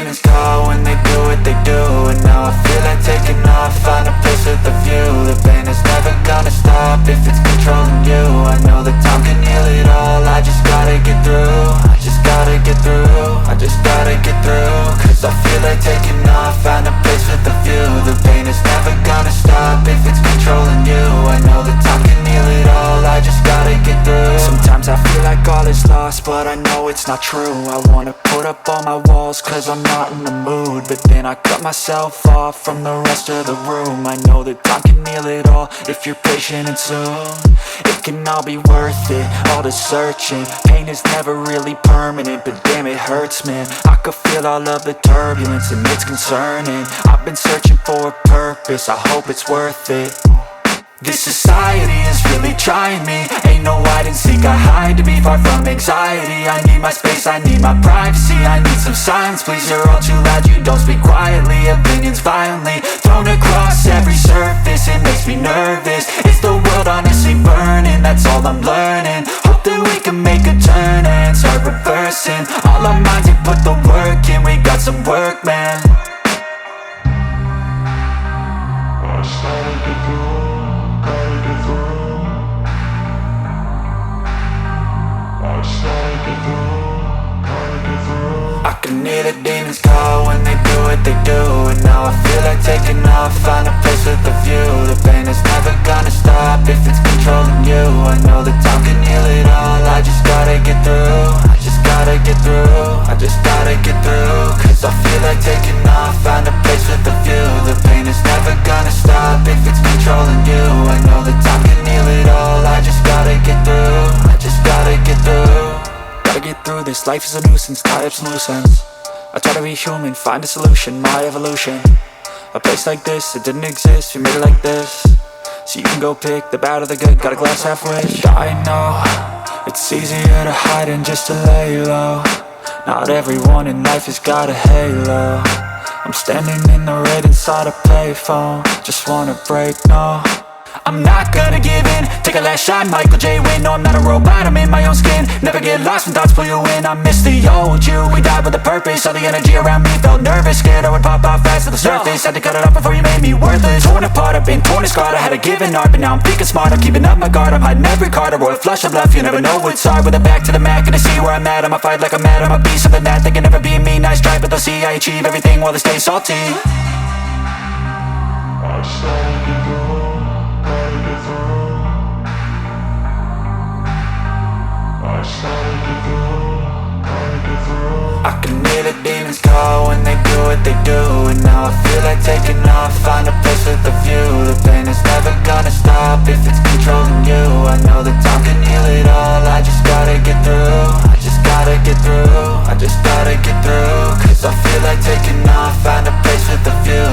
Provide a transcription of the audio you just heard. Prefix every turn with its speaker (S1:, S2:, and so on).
S1: demons call when they do what they do. And now I feel like taking off, find a place with a view. The pain is never gonna stop if it's controlling you. I know that time can heal it all, I just gotta get through. I just gotta get through, I just gotta get through. Cause I feel like taking off, find a place with a view. The pain is never gonna stop if it's controlling you. I know that time can heal it all, I just gotta get through. Sometimes I feel like all is lost, but I know it's not true. I wanna put up all my walls cause I'm not in the mood, but then I cut myself off from the rest of the room. I know that time can heal it all if you're patient and soon. It can all be worth it, all the searching. Pain is never really permanent, but damn it hurts, man. I could feel all of the turbulence and it's concerning. I've been searching for a purpose, I hope it's worth it. This society is really trying me. Ain't no hide and seek, I hide to be far from anxiety. I need my space, I need my privacy. I need some silence, please, you're all too loud. You don't speak quietly, opinions violently thrown across every surface. It makes me nervous, it's the world honestly burning. That's all I'm learning, hope that we can make a turn and start reversing. All our minds, we put the work in, we got some work, man. I started to go. I can hear the demons call when they do what they do. And now I feel like taking off, find a place with a view. The pain is never gonna stop if it's controlling you. I know that time can heal it all, I just gotta get through. I just gotta get through, I just gotta get through. Cause I feel like taking off, find a place with a view. The pain is never gonna stop if it's controlling you. I know that time can heal it all, I just gotta get through. I just gotta get through. Gotta get through this, life is a nuisance, tie up some loose ends. I try to be human, find a solution, my evolution. A place like this, it didn't exist, we made it like this. So you can go pick the bad or the good, got a glass halfway. I know, it's easier to hide than just to lay low. Not everyone in life has got a halo. I'm standing in the red inside a payphone, just wanna break, no. I'm not gonna give in, take a last shot, Michael J. Win. No, I'm not a robot, I'm in my own skin. Never get lost when thoughts pull you in. I miss the old you, we died with a purpose. All the energy around me felt nervous, scared I would pop off fast to the surface. Had to cut it off before you made me worthless. Torn apart, I've been torn and scarred. I had a given art, but now I'm thinking smart. I'm keeping up my guard, I'm hiding every card. A royal flush of love, you never know what's hard. With a back to the mat, gonna see where I'm at. I'ma fight like I'm mad, I'ma be something that they can never be me. Nice try, but they'll see I achieve everything while they stay salty. I started to go. I can hear the demons call when they do what they do. And now I feel like taking off, find a place with a view. The pain is never gonna stop if it's controlling you. I know that time can heal it all, I just gotta get through. I just gotta get through, I just gotta get through. Cause I feel like taking off, find a place with a view.